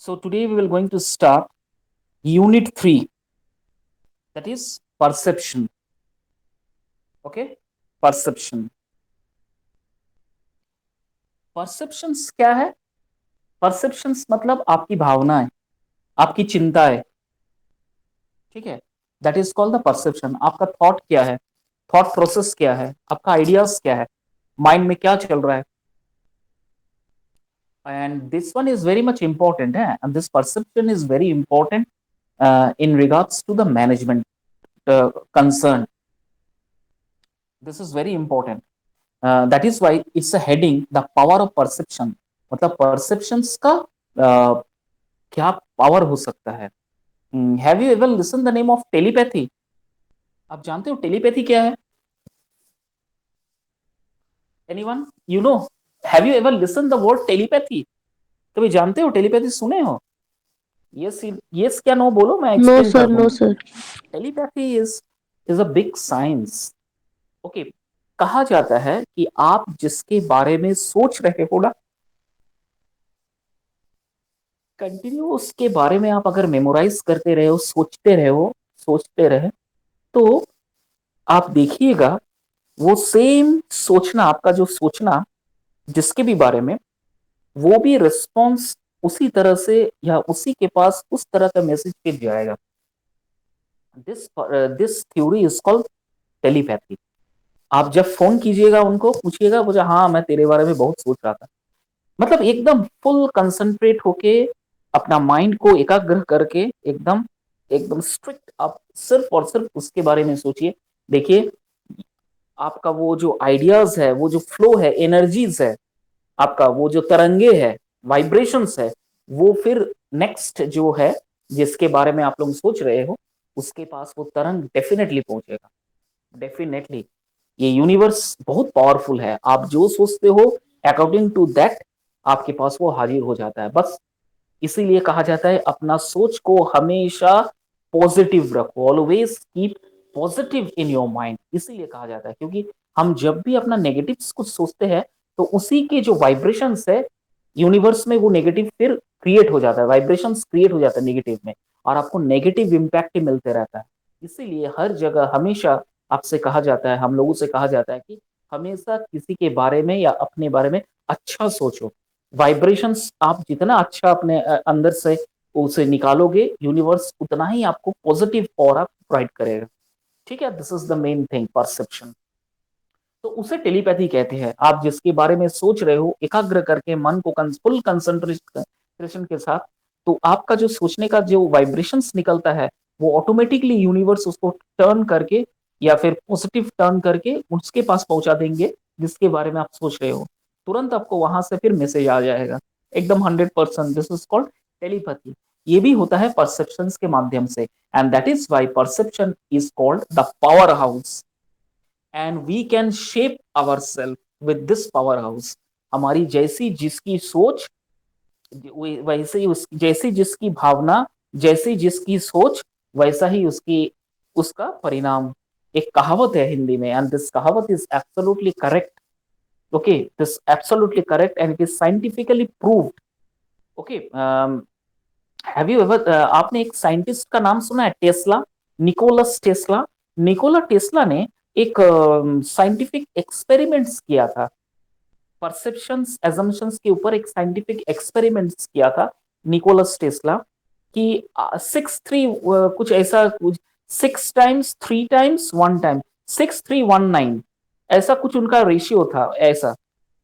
So today we will going to start unit 3, that is perception. Okay, perception. Perceptions क्या है? Perceptions मतलब आपकी भावनाएं, आपकी चिंताएं, ठीक है? That is called the perception. आपका थॉट क्या है, थॉट प्रोसेस क्या है, आपका आइडियाज क्या है, माइंड में क्या चल रहा है. And this one is very much important, and this perception is very important in regards to the management concern. This is very important. That is why it's a heading, the power of perception. मतलब perceptions का क्या power हो सकता है. Have you ever listen the name of telepathy? आप जानते हो telepathy क्या है? Anyone you know? Have you ever listen the word telepathy? कभी जानते हो टेलीपैथी, सुने हो? यस यस क्या नो बोलो, मैं No, एक्सप्लेन sir. कर No, दूंगा. sir. Telepathy is a big science. Okay, कहा जाता है कि आप जिसके बारे में सोच रहे हो ना, कंटिन्यू उसके बारे में आप अगर मेमोराइज करते रहे हो, सोचते रहे, तो आप देखिएगा वो सेम सोचना, आपका जो सोचना जिसके भी बारे में, वो भी रिस्पॉन्स उसी तरह से या उसी के पास उस तरह का मैसेज भेज जाएगा. This theory is called telepathy. आप जब फोन कीजिएगा उनको, पूछिएगा, बोले हाँ मैं तेरे बारे में बहुत सोच रहा था, मतलब एकदम फुल कंसंट्रेट होके अपना माइंड को एकाग्र करके एकदम एकदम स्ट्रिक्ट आप सिर्फ और सिर्फ उसके बारे में सोचिए. देखिए, आपका वो जो आइडियाज है, वो जो फ्लो है, एनर्जीज है, आपका वो जो तरंगे है, वाइब्रेशंस है, वो फिर नेक्स्ट जो है जिसके बारे में आप लोग सोच रहे हो, उसके पास वो तरंग डेफिनेटली पहुंचेगा. डेफिनेटली ये यूनिवर्स बहुत पावरफुल है. आप जो सोचते हो, अकॉर्डिंग टू दैट आपके पास वो हाजिर हो जाता है. बस इसीलिए कहा जाता है अपना सोच को हमेशा पॉजिटिव रखो, always keep positive in your mind. इसीलिए कहा जाता है क्योंकि हम जब भी अपना नेगेटिव कुछ सोचते हैं, तो उसी के जो वाइब्रेशंस है यूनिवर्स में, वो नेगेटिव फिर क्रिएट हो जाता है, वाइब्रेशंस क्रिएट हो जाता है नेगेटिव में, और आपको नेगेटिव इम्पैक्ट ही मिलते रहता है. इसीलिए हर जगह हमेशा आपसे कहा जाता है, हम लोगों से कहा जाता है कि हमेशा किसी के बारे में या अपने बारे में अच्छा सोचो. वाइब्रेशंस आप जितना अच्छा अपने अंदर से उसे निकालोगे, यूनिवर्स उतना ही आपको पॉजिटिव ऑरा प्रोवाइड करेगा. ठीक है, this is the main thing, perception. तो उसे टेलीपैथी कहते हैं. आप जिसके बारे में सोच रहे हो, एकाग्र करके मन को फुल कंसंट्रेशन के साथ, तो आपका जो सोचने का जो वाइब्रेशंस निकलता है, वो ऑटोमेटिकली यूनिवर्स उसको टर्न करके या फिर पॉजिटिव टर्न करके उसके पास पहुंचा देंगे जिसके बारे में आप सोच रहे हो. तुरंत आपको वहां से फिर मैसेज आ जाएगा, एकदम 100%. This is called telepathy. ये भी होता है परसेप्शन के माध्यम से. And that is why perception is called the power house. And we can shape our self with this power house. हमारी जैसी जिसकी सोच, वैसे ही जैसी जिसकी भावना, जैसी जिसकी सोच, वैसा ही उसका परिणाम. एक कहावत है हिंदी में, एंड दिस कहावत is absolutely correct. Okay, this absolutely correct and it is scientifically proved. Okay, have you ever, आपने एक साइंटिस्ट का नाम सुना है, Tesla, Nikolas Tesla? Nikola Tesla ने एक साइंटिफिक एक्सपेरिमेंट्स किया था, परसेप्शंस एजम्पशंस के ऊपर एक साइंटिफिक एक्सपेरिमेंट्स किया था निकोलस टेस्ला. कि 6 3 कुछ ऐसा, कुछ 6 टाइम्स 3 टाइम्स 1 टाइम, 6 3 1 9, ऐसा कुछ उनका रेशियो था. ऐसा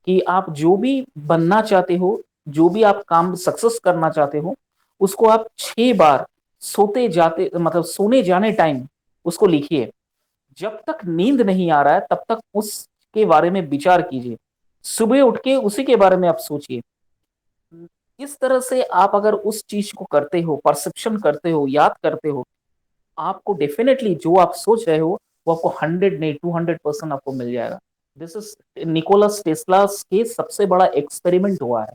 कि आप जो भी बनना चाहते हो, जो भी आप काम सक्सेस करना चाहते हो, उसको आप 6 बार सोते जाते, मतलब सोने जाने टाइम उसको लिखिए. जब तक नींद नहीं आ रहा है तब तक उसके बारे में विचार कीजिए. सुबह उठ के उसी के बारे में आप सोचिए. इस तरह से आप अगर उस चीज को करते हो, परसेप्शन करते हो, याद करते हो, आपको डेफिनेटली जो आप सोच रहे हो वो आपको 100 नहीं 200% आपको मिल जाएगा. दिस इज निकोलस टेस्ला के सबसे बड़ा एक्सपेरिमेंट हुआ है.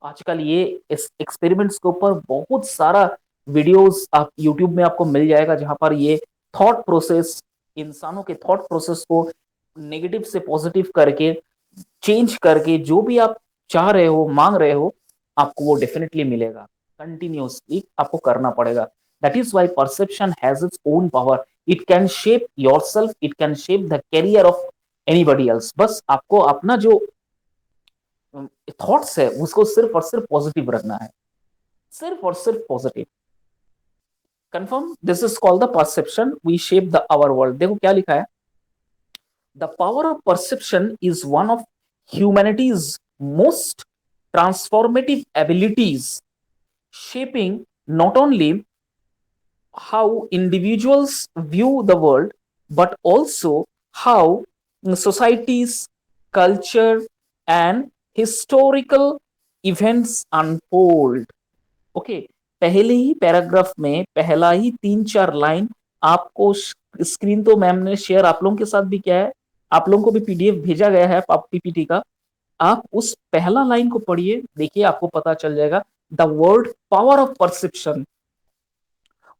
आजकल ये इस एक्सपेरिमेंट्स के ऊपर बहुत सारा वीडियोस आप यूट्यूब में आपको मिल जाएगा, जहां पर ये थॉट प्रोसेस, इंसानों के थॉट प्रोसेस को नेगेटिव से पॉजिटिव करके, चेंज करके, जो भी आप चाह रहे हो, मांग रहे हो, आपको वो डेफिनेटली मिलेगा. कंटिन्यूसली आपको करना पड़ेगा। That is why perception has its own power. It can shape your self, it can shape the career of anybody else. बस आपको अपना जो थॉट्स है उसको सिर्फ और सिर्फ पॉजिटिव रखना है, सिर्फ और सिर्फ positive. Confirm, this is called the perception we shape the our world. देखो क्या लिखा है, the power of perception is one of humanity's most transformative abilities, shaping not only how individuals view the world but also how societies, culture and historical events unfold। Okay, पहले ही paragraph में पहला ही 3-4 line आपको, screen तो ma'am ने share आप लोगों के साथ भी किया है, आप लोगों को भी पीडीएफ भेजा गया है पीपीटी का। आप उस पहला लाइन को पढ़िए, देखिए आपको पता चल जाएगा the word power of perception.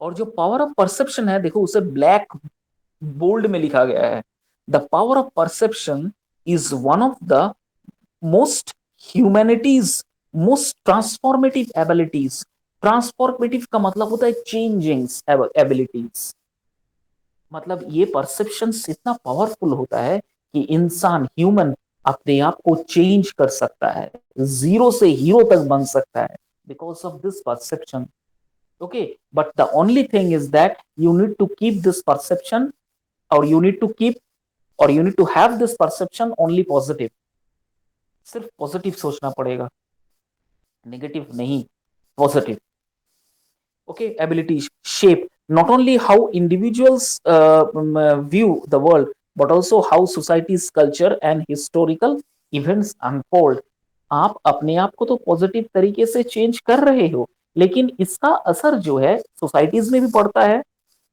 और जो पावर ऑफ परसेप्शन है देखो उसे ब्लैक बोल्ड में लिखा गया है, the power of perception is one of the most humanities most transformative abilities. Transformative का मतलब होता है चेंजिंग एबिलिटीज। मतलब ये परसेप्शन इतना पावरफुल होता है कि इंसान ह्यूमन अपने आप को चेंज कर सकता है, जीरो से हीरो तक बन सकता है because of this perception. Okay, but the only thing is that you need to keep this perception, और यू नीड टू कीप, और you need to have this perception only positive. सिर्फ positive सोचना पड़ेगा, negative नहीं, positive. okay, abilities shape not only how individuals view the world but also how society's culture and historical events unfold। आप अपने आप को तो पॉजिटिव तरीके से चेंज कर रहे हो, लेकिन इसका असर जो है सोसाइटीज में भी पड़ता है,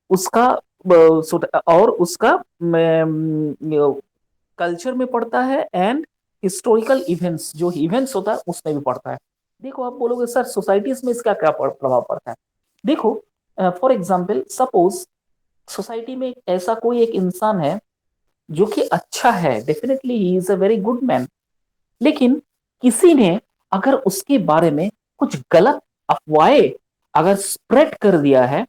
उसका और उसका कल्चर में पड़ता है, एंड हिस्टोरिकल इवेंट्स, जो इवेंट्स होता है उसमें भी पड़ता है। देखो आप बोलोगे सर सोसाइटीज में इसका क्या प्रभाव पड़ता है। देखो फॉर एग्जाम्पल सपोज सोसाइटी में ऐसा कोई एक इंसान है जो कि अच्छा है, definitely he is a very good man, लेकिन किसी ने अगर उसके बारे में कुछ गलत अफवाहें अगर स्प्रेड कर दिया है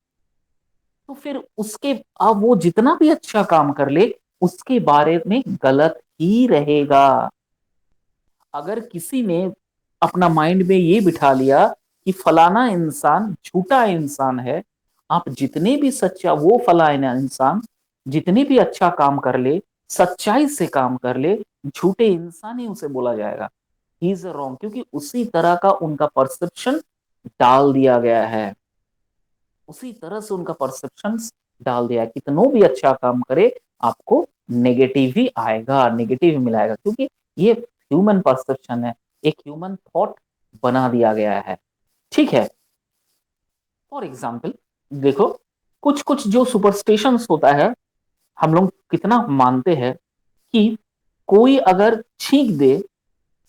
तो फिर उसके, अब वो जितना भी अच्छा काम कर ले उसके बारे में गलत ही रहेगा। अगर किसी ने अपना माइंड में ये बिठा लिया कि फलाना इंसान झूठा इंसान है, आप जितने भी सच्चा, वो फलाना इंसान जितने भी अच्छा काम कर ले, सच्चाई से काम कर ले, झूठे इंसान ही उसे बोला जाएगा, ही इज रॉन्ग, क्योंकि उसी तरह का उनका परसेप्शन डाल दिया गया है, उसी तरह से उनका परसेप्शन डाल दिया है। कितनों भी अच्छा काम करे आपको नेगेटिव ही आएगा, नेगेटिव ही मिलाएगा, क्योंकि ये ह्यूमन परसेप्शन है, एक ह्यूमन थॉट बना दिया गया है। ठीक है, फॉर एग्जाम्पल देखो कुछ कुछ जो सुपरस्टिशंस होता है, हम लोग कितना मानते हैं कि कोई अगर छींक दे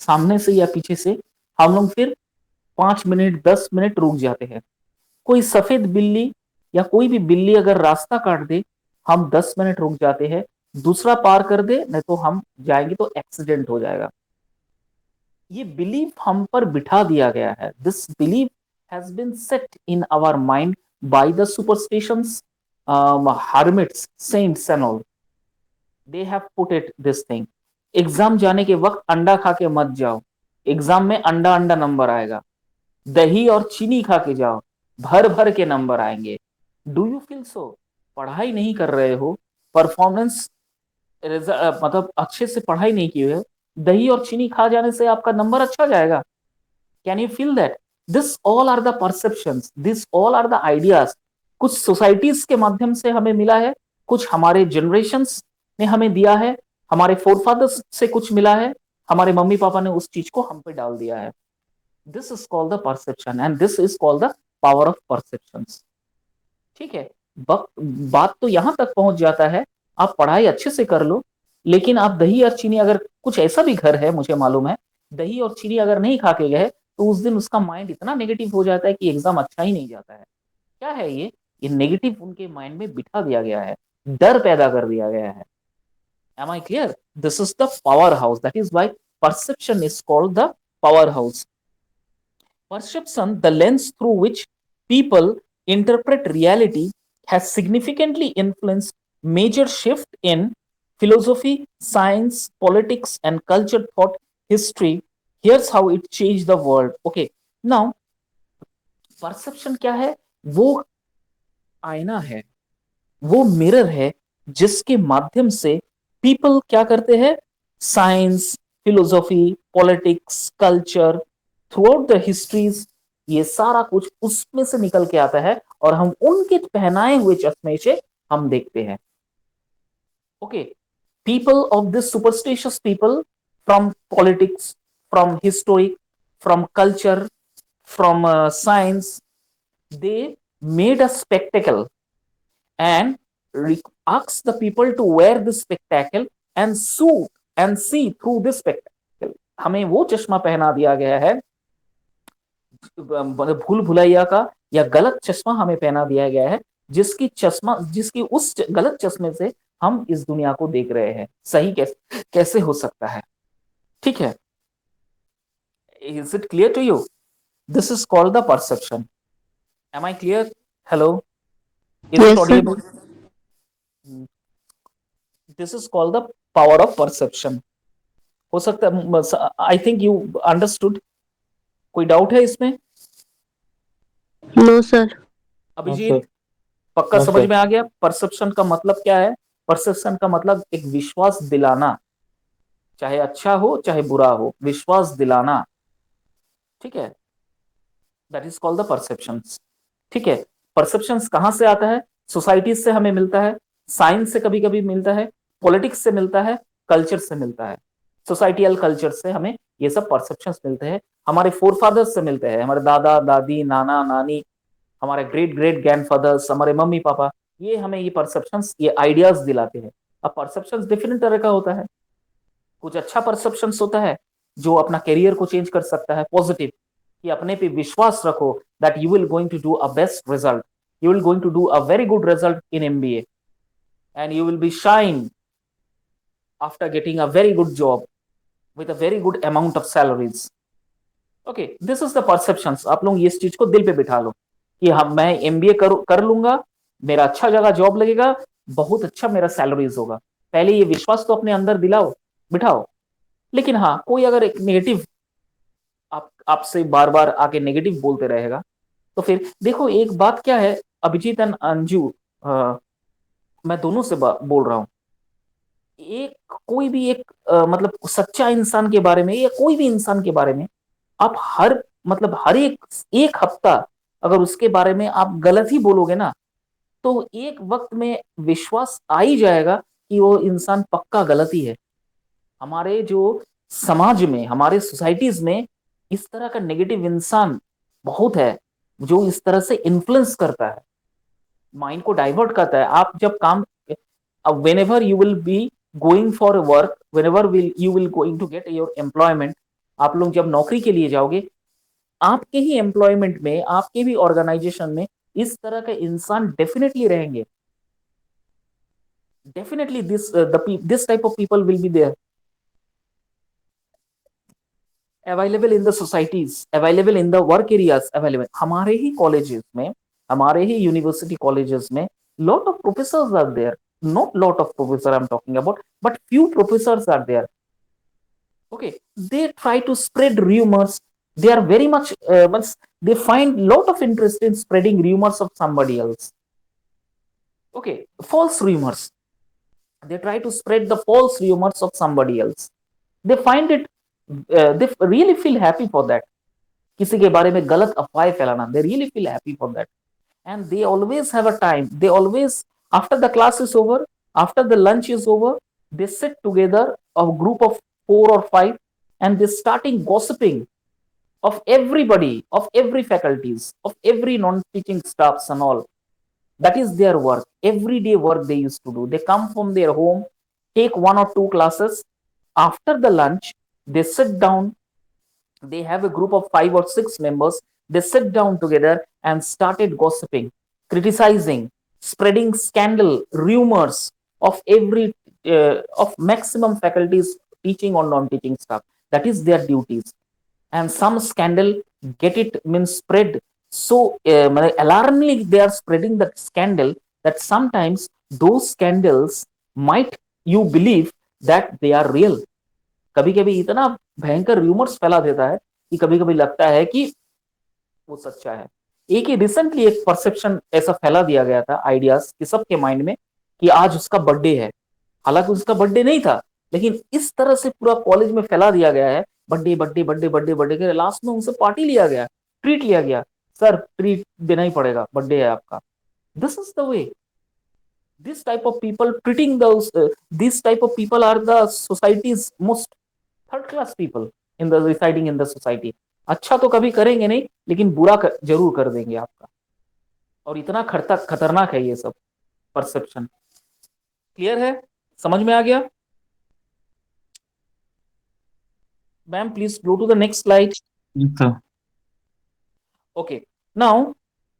सामने से या पीछे से, हम लोग फिर 5 मिनट 10 मिनट रुक जाते हैं। कोई सफेद बिल्ली या कोई भी बिल्ली अगर रास्ता काट दे, हम 10 मिनट रुक जाते हैं, दूसरा पार कर दे, नहीं तो हम जाएंगे तो एक्सीडेंट हो जाएगा। ये बिलीफ हम पर बिठा दिया गया है, this belief has been set in our mind by the superstitions, hermits, saints and all, they have put it this thing। Exam जाने के वक्त अंडा खा के मत जाओ, एग्जाम में अंडा अंडा नंबर आएगा। दही और चीनी खा के जाओ, भर भर के नंबर आएंगे। Do you feel so? पढ़ाई नहीं कर रहे हो, परफॉर्मेंस मतलब अच्छे से पढ़ाई नहीं की है, दही और चीनी खा जाने से आपका नंबर अच्छा जाएगा? Can you feel that? This all are the perceptions, this all are the ideas. कुछ सोसाइटीज के माध्यम से हमें मिला है, कुछ हमारे जनरेशंस ने हमें दिया है, हमारे फोरफादर्स से कुछ मिला है, हमारे मम्मी पापा ने उस चीज को हम पे डाल दिया है। This is called the perception and this is called the power of perceptions. ठीक है, बात तो यहां तक पहुंच जाता है, आप पढ़ाई अच्छे से कर लो, लेकिन आप दही और चीनी, अगर कुछ ऐसा भी घर है मुझे मालूम है, दही और चीनी अगर नहीं खा के गए तो उस दिन उसका माइंड इतना नेगेटिव हो जाता है कि एग्जाम अच्छा ही नहीं जाता है। क्या है ये नेगेटिव उनके माइंड में बिठा दिया गया है, डर पैदा कर दिया गया है। Am I clear? This is the power house, that is why perception is called the power house. Perception, the lens through which people interpret reality, has significantly influenced major shift in philosophy, science, politics, and culture thought history. Here's how it changed the world. Okay, now perception क्या है? वो आईना है, वो mirror है जिसके माध्यम से पीपल क्या करते हैं? Science, philosophy, politics, culture, through out the histories, ये सारा कुछ उसमें से निकल के आता है और हम उनके पहनाए हुए चश्मे से हम देखते हैं. Okay, people of this superstitious people, from politics, from history, from culture, from science, they made a spectacle and asked the people to wear this spectacle and see through this spectacle. हमें वो चश्मा पहना दिया गया है, भूल भुलैया का या गलत चश्मा हमें पहना दिया गया है, जिसकी उस गलत चश्मे से हम इस दुनिया को देख रहे हैं. सही कैसे हो सकता है? ठीक है, is it clear to you? This is called the perception. Am I clear? Hello, is it audible? This is called the power of perception. हो सकता है, आई थिंक यू अंडरस्टूड. कोई डाउट है इसमें? No sir. अभिजीत, पक्का समझ में आ गया? परसेप्शन का मतलब क्या है? परसेप्शन का मतलब एक विश्वास दिलाना, चाहे अच्छा हो चाहे बुरा हो, विश्वास दिलाना. ठीक है, that is called the perceptions. ठीक है, परसेप्शंस कहां से आता है? सोसाइटी से हमें मिलता है, साइंस से कभी कभी मिलता है, पॉलिटिक्स से मिलता है, कल्चर से मिलता है. सोसाइटियल कल्चर से हमें ये सब परसेप्शंस मिलते हैं. हमारे फोरफादर्स से मिलते हैं, हमारे दादा दादी, नाना नानी, हमारे ग्रेट ग्रेट ग्रैंडफादर्स, हमारे मम्मी पापा, ये हमें ये परसेप्शंस, ये आइडियाज दिलाते हैं. अब परसेप्शंस डिफरेंट तरह का होता है. कुछ अच्छा परसेप्शंस होता है जो अपना करियर को चेंज कर सकता है, पॉजिटिव, कि अपने पे विश्वास रखो that you will going to do a best result, you will going to do a very good result in MBA and you will be shine after getting a very good job with a very good amount of salaries. Okay, this is the perceptions. आप लोग इस चीज को दिल पे बिठा लो कि हम मैं एमबीए कर लूंगा, मेरा अच्छा जगह जॉब लगेगा, बहुत अच्छा मेरा सैलरीज होगा. पहले ये विश्वास तो अपने अंदर दिलाओ, बिठाओ. लेकिन हाँ, कोई अगर एक नेगेटिव आपसे बार बार आके नेगेटिव बोलते रहेगा, तो फिर देखो एक बात क्या है, अभिजीत एंड अंजू, मैं दोनों से बोल रहा हूं. एक कोई भी एक मतलब सच्चा इंसान के बारे में या कोई भी इंसान के बारे में आप हर एक हफ्ता अगर उसके बारे में आप गलत ही बोलोगे ना, तो एक वक्त में विश्वास आ ही जाएगा कि वो इंसान पक्का गलत ही है. हमारे जो समाज में, हमारे सोसाइटीज में इस तरह का नेगेटिव इंसान बहुत है, जो इस तरह से इन्फ्लुएंस करता है, माइंड को डाइवर्ट करता है. आप जब काम, whenever you will be going for a work, whenever you will going to get your employment, आप लोग जब नौकरी के लिए जाओगे, आपके ही एम्प्लॉयमेंट में, आपके भी ऑर्गेनाइजेशन में इस तरह के इंसान डेफिनेटली रहेंगे. Definitely this type of people will be there, available in the societies, available in the work areas, available हमारे ही कॉलेजेस में, हमारे ही यूनिवर्सिटी कॉलेजेस में lot of professors are there. Not lot of professors I'm talking about, but few professors are there. Okay, they try to spread rumors. They are very much they find lot of interest in spreading rumors of somebody else. Okay, false rumors. They try to spread the false rumors of somebody else. They find it, they really feel happy for that. किसी के बारे में गलत अफवाहें फैलाना, they really feel happy for that. And they always have a time, they always, after the class is over, after the lunch is over, they sit together, a group of 4 or 5, and they starting gossiping of everybody, of every faculties, of every non-teaching staffs and all. That is their work, everyday work they used to do. They come from their home, take 1 or 2 classes. After the lunch, they sit down, they have a group of 5 or 6 members. They sit down together and started gossiping, criticizing, spreading scandal, rumors of of maximum faculties, teaching or non-teaching staff. That is their duties. and some scandal get it means spread so alarmingly they are spreading the scandal that sometimes those scandals might you believe that they are real. कभी कभी इतना भयंकर rumours फैला देता है कि कभी कभी लगता है कि वो सच्चा है। एक ही रिसेंटली एक परसेप्शन ऐसा फैला दिया गया था आइडियाज कि सबके माइंड में कि आज उसका बर्थडे है, हालांकि उसका बर्थडे नहीं था, लेकिन इस तरह से पूरा कॉलेज में फैला दिया गया है birthday birthday birthday birthday birthday के लास्ट में उनसे पार्टी लिया गया, ट्रीट लिया गया, सर ट्रीट देना ही पड़ेगा, बर्थडे है आपका। This is the way this type of people treating those these type of people are the society's most third class people in the residing in the society। अच्छा तो कभी करेंगे नहीं लेकिन बुरा जरूर कर देंगे आपका, और इतना खतरनाक है ये सब परसेप्शन। क्लियर है, समझ में आ गया? Ma'am please go to the next slide. Okay, now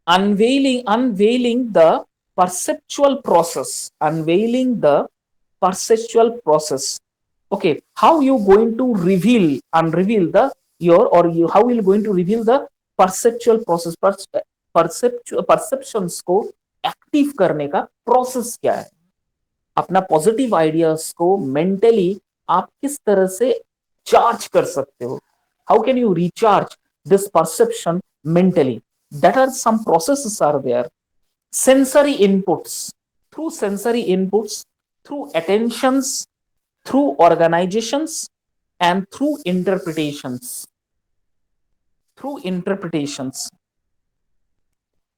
unveiling the perceptual process, unveiling the perceptual process। okay, how you going to reveal unreveal the your or you how you going to reveal the perceptual process, perceptions को active करने का process क्या है, अपना positive ideas को mentally आप किस तरह से चार्ज कर सकते हो, how can you recharge this perception mentally, that are some processes are there। sensory inputs, through sensory inputs, through attentions, through organizations, and through interpretations।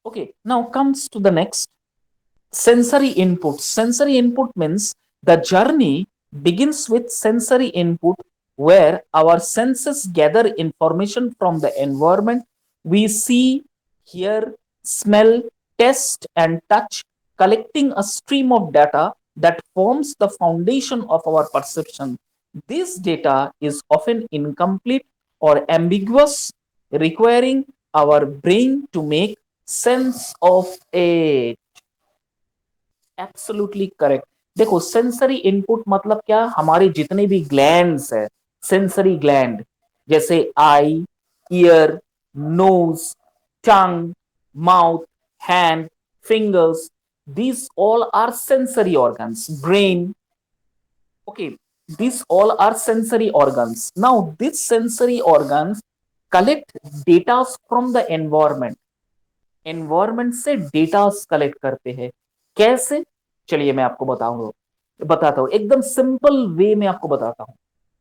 okay, now comes to the next, sensory input। sensory input means the journey begins with sensory input where our senses gather information from the environment we see, hear, smell, taste, and touch, collecting a stream of data that forms the foundation of our perception। This data is often incomplete or ambiguous, requiring our brain to make sense of it। Absolutely correct. देखो sensory input मतलब क्या, हमारे जितने भी glands है, sensory gland जैसे eye, ear, nose, tongue, mouth, hand, fingers, these all are sensory organs, brain, okay, these all are sensory organs। now these sensory organs collect data from the environment, environment से data collect करते हैं। कैसे, चलिए मैं आपको बताता हूं एकदम सिंपल वे में आपको बताता हूं,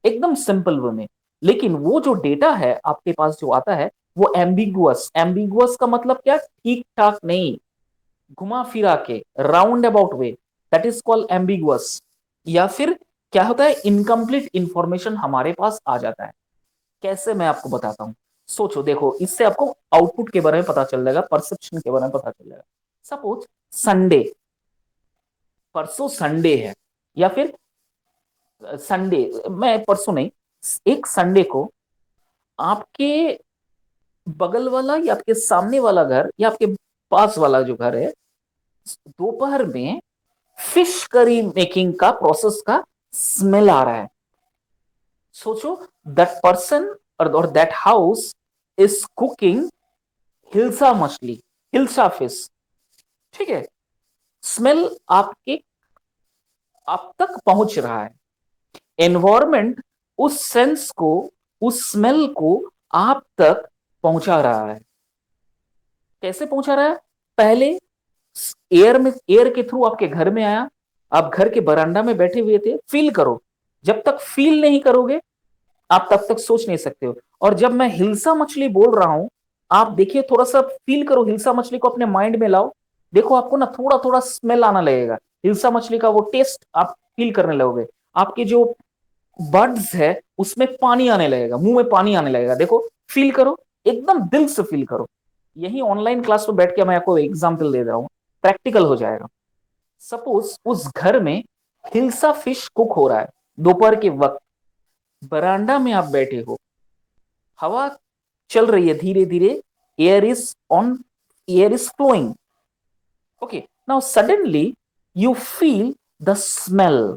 एकदम सिंपल वे में। लेकिन वो जो डेटा है आपके पास जो आता है वो एम्बिगुअस, एम्बिगुअस का मतलब क्या, ठीक ठाक नहीं, घुमा फिरा के, round about way, that is called ambiguous. या फिर क्या होता है, इनकम्प्लीट इंफॉर्मेशन हमारे पास आ जाता है। कैसे, मैं आपको बताता हूं। सोचो, देखो इससे आपको आउटपुट के बारे में पता चल जाएगा, परसेप्शन के बारे में पता चल जाएगा। सपोज संडे, परसों संडे है, या फिर संडे, मैं परसों नहीं, एक संडे को आपके बगल वाला या आपके सामने वाला घर या आपके पास वाला जो घर है, दोपहर में फिश करी मेकिंग का प्रोसेस का स्मेल आ रहा है। सोचो दैट पर्सन और that house is cooking hilsa मछली, हिल्सा फिश, ठीक है। स्मेल आप तक पहुंच रहा है, एनवायरमेंट उस सेंस को, उस स्मेल को आप तक पहुंचा रहा है। कैसे पहुंचा रहा है, पहले एयर के थ्रू आपके घर में आया, आप घर के बरामदा में बैठे हुए थे, फील करो, जब तक फील नहीं करोगे आप तब तक सोच नहीं सकते हो। और जब मैं हिल्सा मछली बोल रहा हूं, आप देखिए थोड़ा सा फील करो, हिल्सा मछली को अपने माइंड में लाओ, देखो आपको ना थोड़ा थोड़ा स्मेल आना लगेगा, हिल्सा मछली का वो टेस्ट आप फील करने लगोगे, आपके जो बर्ड्स है उसमें पानी आने लगेगा, मुंह में पानी आने लगेगा, देखो फील करो, एकदम दिल से फील करो। यही ऑनलाइन क्लास में बैठ के मैं आपको एग्जाम्पल दे रहा हूं, प्रैक्टिकल हो जाएगा। सपोज उस घर में हिल्सा फिश कुक हो रहा है, दोपहर के वक्त बरांडा में आप बैठे हो, हवा चल रही है धीरे धीरे, air is on, air is flowing, okay. Now suddenly you feel the smell.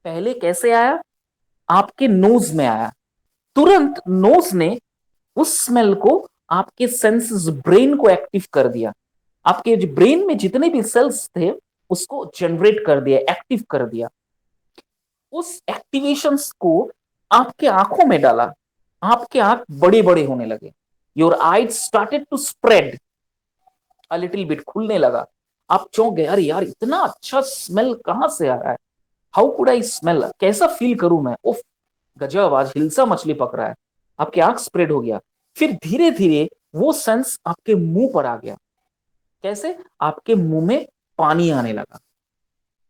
पहले कैसे आया, आपके नोज में आया, तुरंत नोज ने उस स्मेल को आपके सेंसेस ब्रेन को एक्टिव कर दिया, आपके ब्रेन में जितने भी सेल्स थे उसको जनरेट कर दिया, एक्टिव कर दिया। उस एक्टिवेशंस को आपके आंखों में डाला, आपके आंख बड़े बड़े होने लगे, your eyes started to spread a little bit, खुलने लगा। आप चौंक गए, अरे यार इतना अच्छा स्मेल कहां से आ रहा है, हाउ कुड आई स्मेल, कैसा फील करूं मैं, उफ गजब आज हिल्सा मछली पक रहा है। आपकी आंख स्प्रेड हो गया। फिर धीरे धीरे वो सेंस आपके मुंह पर आ गया। कैसे? आपके मुंह में पानी आने लगा।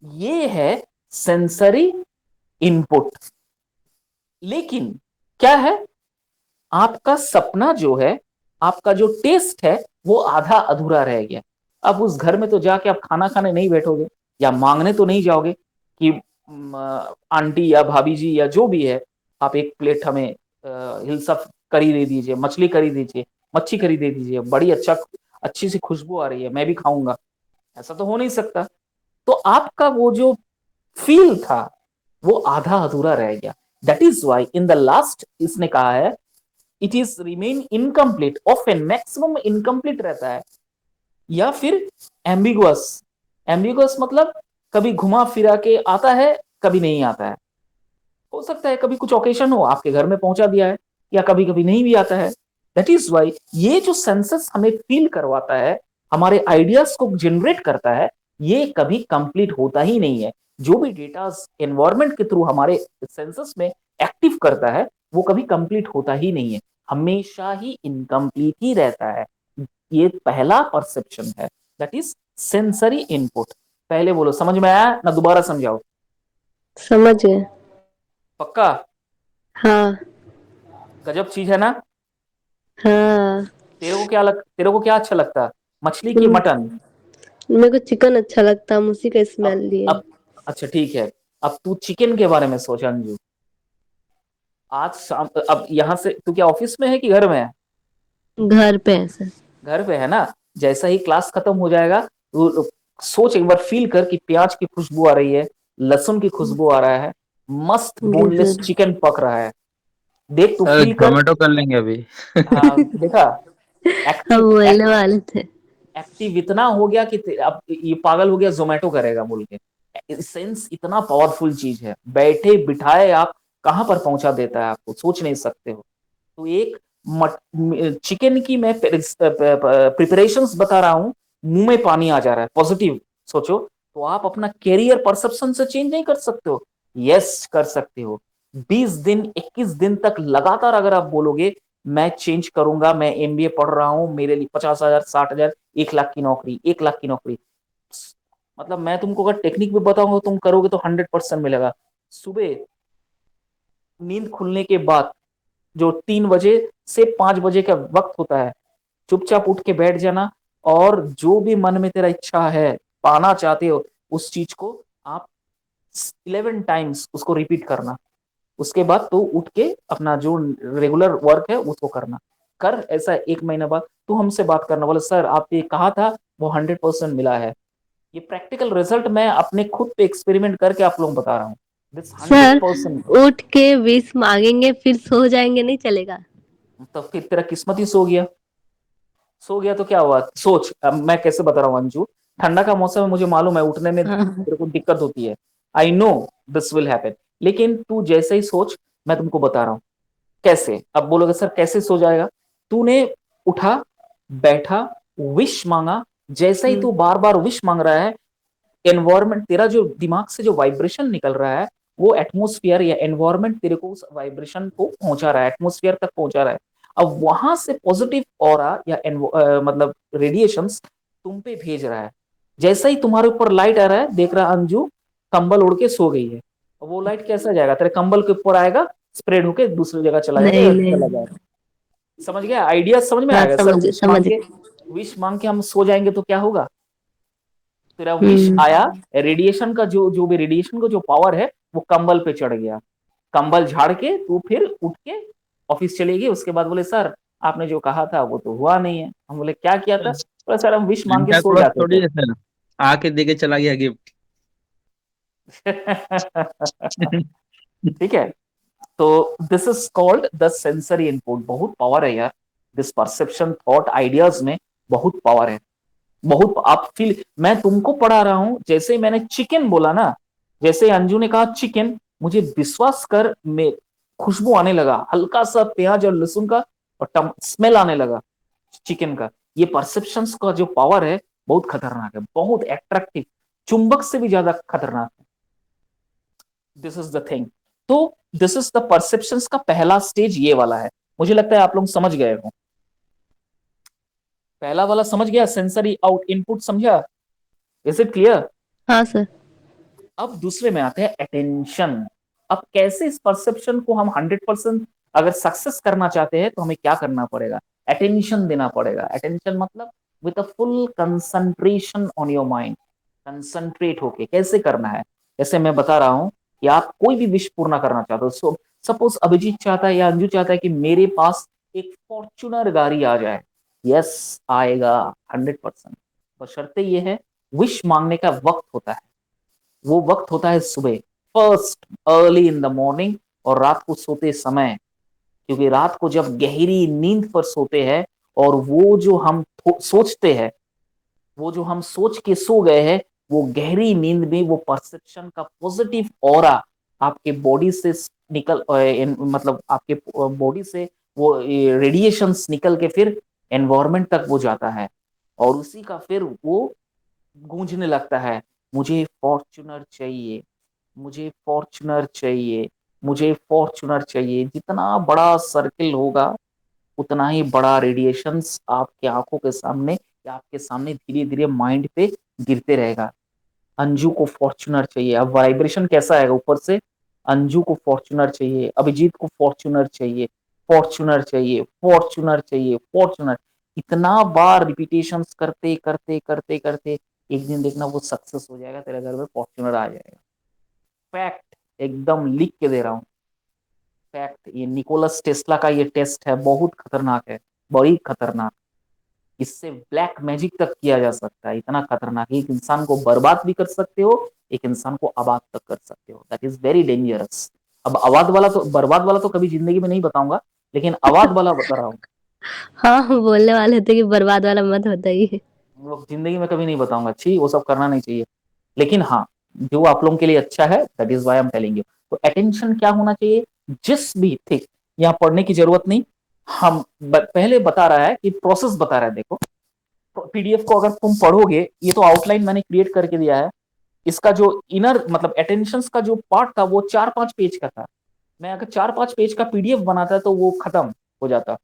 ये है सेंसरी इनपुट। लेकिन क्या है, आपका सपना जो है, आपका जो टेस्ट है, वो आधा अधूरा रह गया। अब उस घर में तो जाके आप खाना खाने नहीं बैठोगे, या मांगने तो नहीं जाओगे कि आंटी या भाभी जी या जो भी है, आप एक प्लेट हमें हिल्सा करी दे दीजिए, मछली करी दीजिए, मच्छी करी दे दीजिए, बड़ी अच्छी सी खुशबू आ रही है, मैं भी खाऊंगा। ऐसा तो हो नहीं सकता। तो आपका वो जो फील था वो आधा अधूरा रह गया। That is why in the last इसने कहा है it is remain incomplete, often maximum incomplete रहता है, या फिर एम्बिगुअस। एम्बिगुअस मतलब कभी घुमा फिरा के आता है, कभी नहीं आता है। हो सकता है कभी कुछ ओकेशन हो आपके घर में पहुंचा दिया है, या कभी कभी नहीं भी आता है। दैट इज वाई ये जो सेंसस हमें फील करवाता है, हमारे आइडियाज को जनरेट करता है, ये कभी कंप्लीट होता ही नहीं है। जो भी डेटा एनवायरमेंट के थ्रू हमारे सेंसस में एक्टिव करता है वो कभी कंप्लीट होता ही नहीं है, हमेशा ही इनकम्प्लीट ही रहता है। ये पहला परसेप्शन है, दैट इज सेंसरी इनपुट। पहले बोलो समझ में आया ना, दोबारा समझाओ? समझ गए। पक्का? हाँ। गजब चीज है ना। हाँ। तेरे को क्या अच्छा लगता है, मछली की तुम मटन? मेरे को चिकन अच्छा लगता है, हम उसी का अब स्मेल लिए। अब अच्छा ठीक है, अब तू चिकन के बारे में सोच अंजू। आज शाम, अब यहाँ से तू क्या ऑफिस में है कि घर में है? घर पे है सर। घर पे है ना। जैसा ही क्लास खत्म हो जाएगा तो सोच एक बार, फील कर कि प्याज की खुशबू आ रही है, लहसुन की खुशबू आ रहा है, मस्त जी बोनलेस सर। चिकन पक रहा है। देख तू सर फील कर। जोमेटो कर लेंगे अभी। हाँ देखा, हम एक्टिव बोलने वाले थे। एक्टिव इतना हो गया कि अब ये पागल हो गया, जोमेटो करेगा बोल के। सेंस इतना पावरफुल चीज है, बैठे बिठाए आप कहां पर पहुंचा देता है आपको, सोच नहीं सकते हो। तो एक चिकन की मैं प्रिपरेशंस बता रहा हूं, मुंह में पानी आ जा रहा है, पॉजिटिव सोचो। तो आप अपना कैरियर परसेप्शन से चेंज नहीं कर सकते हो? यस कर सकते हो। 20 दिन 21 दिन तक लगातार अगर आप बोलोगे मैं चेंज करूंगा, मैं एमबीए पढ़ रहा हूं, मेरे लिए 50,000 60,000 1 लाख की नौकरी, 1 लाख की नौकरी, मतलब मैं तुमको अगर टेक्निक भी बताऊंगा तुम करोगे तो 100% मिलेगा। सुबह नींद खुलने के बाद जो 3 बजे से 5 बजे का वक्त होता है, चुपचाप उठ के बैठ जाना, और जो भी मन में तेरा इच्छा है, पाना चाहते हो उस चीज को आप 11 टाइम्स उसको रिपीट करना। उसके बाद तो उठ के अपना जो रेगुलर वर्क है उसको करना। कर ऐसा 1 महीना बाद तू हमसे बात करना, बोले सर आपने कहा था वो 100% मिला है। ये प्रैक्टिकल रिजल्ट मैं अपने खुद पे एक्सपेरिमेंट करके आप लोगों को बता रहा हूँ, दिस हंड्रेड सर, परसेंट उठ के विश मांगेंगे फिर सो जाएंगे, नहीं चलेगा? तो फिर तेरा किस्मत ही सो गया। सो गया तो क्या हुआ, सोच अब मैं कैसे बता रहा हूँ अंजू। ठंडा का मौसम है, मुझे मालूम है उठने में हाँ। तेरे को दिक्कत होती है, I know this will happen. लेकिन तू जैसे ही सोच, मैं तुमको बता रहा हूँ कैसे। अब बोलोगे सर कैसे सो जाएगा? तूने उठा, बैठा, विश मांगा, जैसे ही तू बार बार विश मांग रहा है, एनवायरमेंट तेरा जो दिमाग से जो वाइब्रेशन निकल रहा है, वो एटमोस्फियर या एनवायरमेंट तेरे को उस वाइब्रेशन को पहुंचा रहा है, एटमोस्फियर तक पहुंचा रहा है। अब वहां से पॉजिटिव ऑरा या मतलब रेडिएशंस तुम पे भेज रहा है। जैसा ही तुम्हारे ऊपर लाइट आ रहा है, देख रहा अंजू कंबल ओढ़ के सो गई है, वो लाइट कैसा जाएगा, तेरे कंबल के ऊपर आएगा, स्प्रेड होके दूसरी जगह चला जाएगा नहीं या नहीं। चला जाएगा। समझ गया आइडिया, समझ में हाँ, आएगा सर? समझ समझ गए। विश मांग के हम सो जाएंगे तो क्या होगा? तेरा विश हम्म। आया, रेडिएशन का जो जो भी रेडिएशन का जो पावर है वो कंबल पे चढ़ गया। कंबल झाड़ के तू फिर उठ के ऑफिस चले गए। उसके बाद बोले सर आपने जो कहा था वो तो हुआ नहीं है। हम बोले क्या किया था? बोले सर हम विश मांग के सेंटा सो क्लॉज जाते थोड़ी है सर, आके दे के चला गया गिफ्ट। थे। ठीक है, तो this is called the sensory input. बहुत पावर है यार, दिस परसेप्शन थॉट आइडियाज में बहुत पावर है। बहुत आप फील, मैं तुमको पढ़ा रहा हूं, जैसे मैंने चिकन बोला ना, जैसे अंजू ने कहा चिकन, मुझे विश्वास कर में खुशबू आने लगा, हल्का सा प्याज और लहसुन का और स्मेल आने लगा चिकन का। ये परसेप्शंस का जो पावर है बहुत खतरनाक है, बहुत एट्रैक्टिव, चुंबक से भी ज्यादा खतरनाक है। This is the thing. तो दिस इज द परसेप्शंस का पहला स्टेज ये वाला है। मुझे लगता है आप लोग समझ गए हो। पहला वाला समझ गया, सेंसरी आउट इनपुट, समझा? Is it clear? हाँ सर। अब दूसरे में आते हैं अटेंशन। अब कैसे इस परसेप्शन को हम 100% अगर सक्सेस करना चाहते हैं तो हमें क्या करना पड़ेगा? अटेंशन देना पड़ेगा। अटेंशन मतलब with a full concentration on your mind, concentrate होके कैसे करना है। जैसे मैं बता रहा हूं कि आप कोई भी विश पूर्ण करना चाहते हो, सपोज अभिजीत चाहता है या अंजू चाहता है कि मेरे पास एक फॉर्च्यूनर गाड़ी आ जाए। यस, आएगा 100%। बशर्ते ये है, विश मांगने का वक्त होता है, वो वक्त होता है सुबह, first early in the morning, और रात को सोते समय। क्योंकि रात को जब गहरी नींद पर सोते हैं और वो जो हम सोचते हैं, वो जो हम सोच के सो गए हैं, वो गहरी नींद में वो परसेप्शन का पॉजिटिव ऑरा आपके बॉडी से निकल मतलब आपके बॉडी से वो रेडिएशंस निकल के फिर एनवायरमेंट तक वो जाता है, और उसी का फिर वो गूंजने लगता है, मुझे फॉर्च्यूनर चाहिए, मुझे फॉर्च्यूनर चाहिए, मुझे फॉर्च्यूनर चाहिए। जितना बड़ा सर्किल होगा उतना ही बड़ा रेडिएशंस आपके आंखों के सामने या आपके सामने धीरे धीरे माइंड पे गिरते रहेगा। अंजू को फॉर्च्यूनर चाहिए, अब वाइब्रेशन कैसा आएगा ऊपर से? अंजू को फॉर्च्यूनर चाहिए, अभिजीत को फॉर्च्यूनर चाहिए, फॉर्च्यूनर चाहिए, फॉर्च्यूनर चाहिए, फॉर्च्यूनर। इतना बार रिपीटेशन करते करते करते करते एक दिन देखना वो सक्सेस हो जाएगा, तेरे घर में फॉर्च्यूनर आ जाएगा। फैक्ट, एकदम लिख के दे रहा हूँ, फैक्ट। ये निकोलस टेस्ला का ये टेस्ट है, बहुत खतरनाक है, बड़ी खतरनाक। इससे ब्लैक मैजिक तक किया जा सकता है, इतना खतरनाक। एक इंसान को बर्बाद भी कर सकते हो, एक इंसान को आबाद तक कर सकते हो, दैट इज वेरी डेंजरस। अब आबाद वाला तो, बर्बाद वाला तो कभी जिंदगी में नहीं बताऊंगा, लेकिन आबाद वाला बता रहा हूँ। हाँ, बोलने वाले थे कि बर्बाद वाला मत बताइए। वो जिंदगी में कभी नहीं बताऊंगा, अच्छी वो सब करना नहीं चाहिए। लेकिन हाँ, जो आप लोगों के लिए अच्छा है, that is why am telling you. तो अटेंशन क्या होना चाहिए? जिस भी ठीक, यहाँ पढ़ने की जरूरत नहीं, हम पहले बता रहा है कि प्रोसेस बता रहा है। देखो पीडीएफ को अगर तुम पढ़ोगे, ये तो आउटलाइन मैंने क्रिएट करके दिया है। इसका जो इनर मतलब अटेंशन का जो पार्ट था वो 4-5 पेज का था। मैं अगर 4-5 पेज का पीडीएफ बनाता तो वो खत्म हो जाता।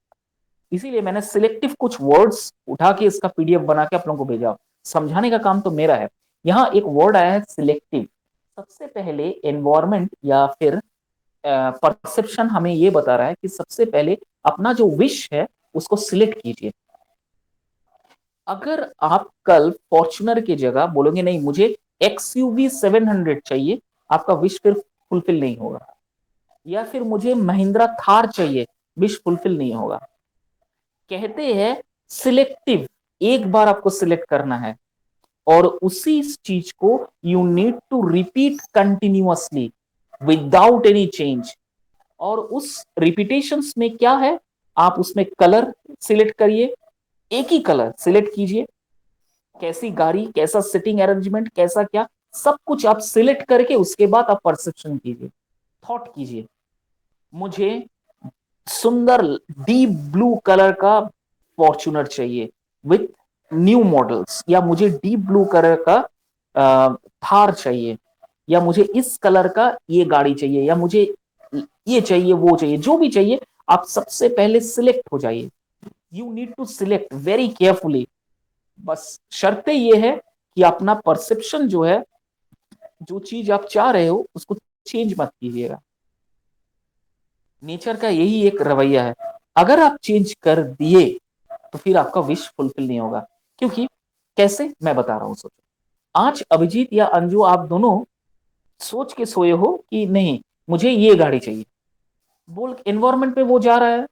इसीलिए मैंने सिलेक्टिव कुछ वर्ड्स उठा के इसका पीडीएफ बना के आप लोगों को भेजा। समझाने का काम तो मेरा है। यहाँ एक वर्ड आया है सिलेक्टिव। सबसे पहले एनवायरमेंट या फिर परसेप्शन हमें ये बता रहा है कि सबसे पहले अपना जो विश है उसको सिलेक्ट कीजिए। अगर आप कल फॉर्च्यूनर की जगह बोलोगे नहीं मुझे XUV 700 चाहिए, आपका विश फिर फुलफिल नहीं होगा। या फिर मुझे महिंद्रा थार चाहिए, विश फुलफिल नहीं होगा। कहते हैं सिलेक्टिव, एक बार आपको सिलेक्ट करना है और उसी चीज को you need to repeat continuously without any change. और उस रिपीटेशंस में क्या है, आप उसमें कलर सिलेक्ट करिए, एक ही कलर सिलेक्ट कीजिए। कैसी गाड़ी, कैसा सिटिंग अरेंजमेंट, कैसा क्या, सब कुछ आप सिलेक्ट करके उसके बाद आप परसेप्शन कीजिए, थॉट कीजिए। मुझे सुंदर डीप ब्लू कलर का फॉर्च्यूनर चाहिए विथ न्यू मॉडल्स, या मुझे डीप ब्लू कलर का थार चाहिए, या मुझे इस कलर का ये गाड़ी चाहिए, या मुझे ये चाहिए वो चाहिए, जो भी चाहिए आप सबसे पहले सिलेक्ट हो जाइए। You need to select very carefully. बस शर्तें ये है कि अपना परसेप्शन जो है, जो चीज आप चाह रहे हो उसको चेंज मत कीजिएगा। नेचर का यही एक रवैया है, अगर आप चेंज कर दिए तो फिर आपका विश फुलफिल नहीं होगा। क्योंकि कैसे, मैं बता रहा हूं। सोचो आज अभिजीत या अंजू आप दोनों सोच के सोए हो कि नहीं मुझे ये गाड़ी चाहिए, बोल एनवायरमेंट में वो जा रहा है,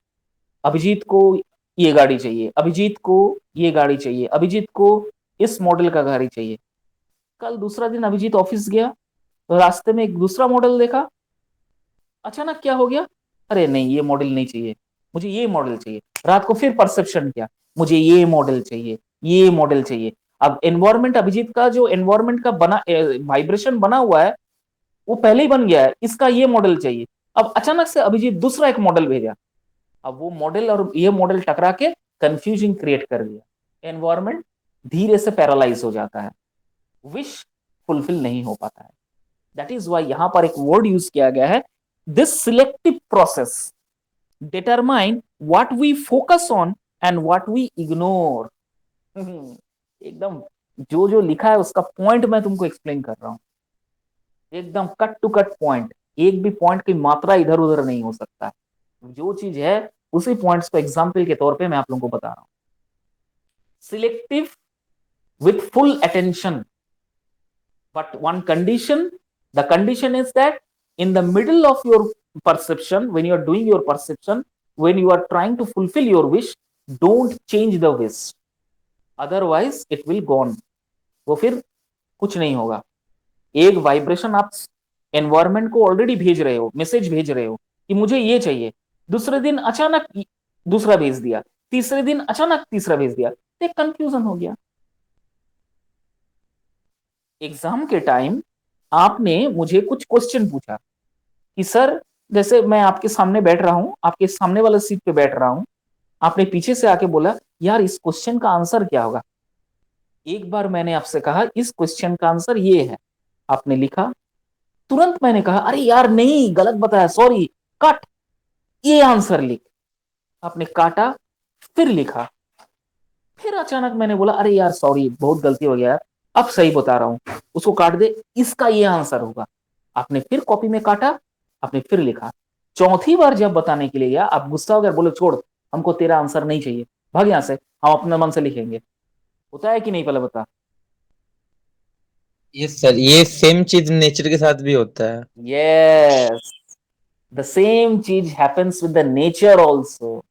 अभिजीत को ये गाड़ी चाहिए, अभिजीत को ये गाड़ी चाहिए, अभिजीत को इस मॉडल का गाड़ी चाहिए। कल दूसरा दिन अभिजीत ऑफिस गया तो रास्ते में एक दूसरा मॉडल देखा, अचानक क्या हो गया, अरे नहीं ये मॉडल नहीं चाहिए, मुझे ये मॉडल चाहिए। रात को फिर परसेप्शन किया, मुझे ये मॉडल चाहिए, ये मॉडल चाहिए। अब एनवायरमेंट, अभिजीत का जो एनवायरमेंट का बना वाइब्रेशन बना हुआ है वो पहले ही बन गया है, इसका ये मॉडल चाहिए। अब अचानक से अभिजीत दूसरा एक मॉडल भेजा, अब वो मॉडल और ये मॉडल टकरा के कंफ्यूजन क्रिएट कर दिया, एनवायरमेंट धीरे से पैरालाइज हो जाता है, विश फुलफिल नहीं हो पाता है। दैट इज वाई यहां पर एक वर्ड यूज किया गया है, this selective process determine what we focus on and what we ignore. एकदम जो जो लिखा है उसका पॉइंट मैं तुमको एक्सप्लेन कर रहा हूं, एकदम कट टू कट पॉइंट, एक भी पॉइंट की मात्रा इधर उधर नहीं हो सकता, जो चीज है उसी पॉइंट्स को एग्जाम्पल के तौर पे मैं आप लोगों को बता रहा हूं। Selective with full attention, but one condition, the condition is that in the middle of your perception, when you are doing your perception, when you are trying to fulfill your wish, don't change the wish, otherwise it will gone, वो फिर कुछ नहीं होगा। एक vibration आप environment को already भेज रहे हो, मैसेज भेज रहे हो कि मुझे ये चाहिए, दूसरे दिन अचानक दूसरा भेज दिया, तीसरे दिन अचानक तीसरा भेज दिया, एक कंफ्यूजन हो गया। एग्जाम के टाइम आपने मुझे कुछ क्वेश्चन पूछा कि सर, जैसे मैं आपके सामने बैठ रहा हूं, आपके सामने वाले सीट पे बैठ रहा हूं, आपने पीछे से आके बोला यार इस क्वेश्चन का आंसर क्या होगा। एक बार मैंने आपसे कहा इस क्वेश्चन का आंसर ये है, आपने लिखा, तुरंत मैंने कहा अरे यार नहीं गलत बताया, सॉरी, कट, ये आंसर लिख। आपने काटा, फिर लिखा, फिर अचानक मैंने बोला अरे यार सॉरी बहुत गलती हो गया यार, अब सही बता रहा हूं, उसको काट दे, इसका ये आंसर होगा। आपने फिर कॉपी में काटा, आपने फिर लिखा। चौथी बार जब बताने के लिए गया आप गुस्सा हो गया, बोले छोड़, हमको तेरा आंसर नहीं चाहिए, भाग यहां से, हम अपने मन से लिखेंगे। होता है कि नहीं, पहले बता। ये सर ये सेम चीज नेचर के साथ भी होता है। यस, द सेम चीज happens with the nature also.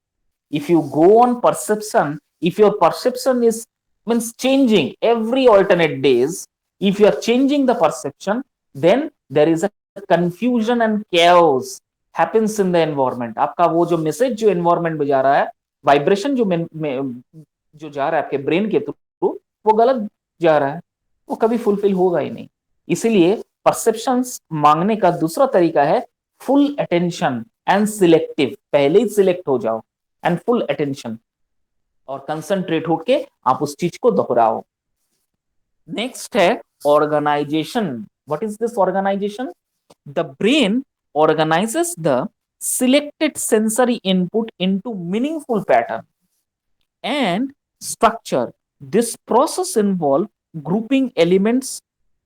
if you go on perception, if your perception is means changing every alternate days, if you are changing the perception, then there is a confusion and chaos happens in the environment। आपका वो जो message जो environment में जा रहा है, vibration जो जा रहा है आपके ब्रेन के थ्रू, वो गलत जा रहा है, वो कभी फुलफिल होगा ही नहीं। इसीलिए परसेप्शंस मांगने का दूसरा तरीका है फुल अटेंशन एंड सिलेक्टिव, पहले ही सिलेक्ट हो जाओ एंड फुल अटेंशन, और कंसंट्रेट होके आप उस चीज को दोहराओ। नेक्स्ट है organisation. What is this organisation? The brain organizes the selected sensory input into meaningful pattern and structure. This process involves grouping elements,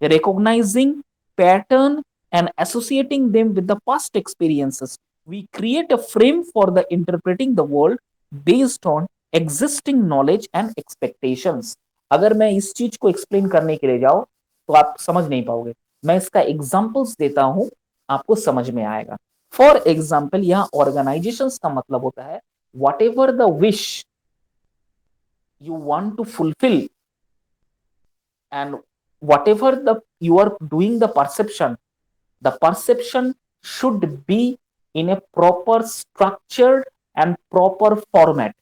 recognizing pattern and associating them with the past experiences. We create a frame for the interpreting the world based on existing knowledge and expectations। अगर मैं इस चीज को explain करने के लिए जाऊं तो आप समझ नहीं पाओगे, मैं इसका एग्जांपल्स देता हूं, आपको समझ में आएगा। फॉर एग्जाम्पल यहां ऑर्गेनाइजेशंस का मतलब होता है what ever the wish you want to fulfill and whatever the you are doing the perception should be in a proper structured and proper format,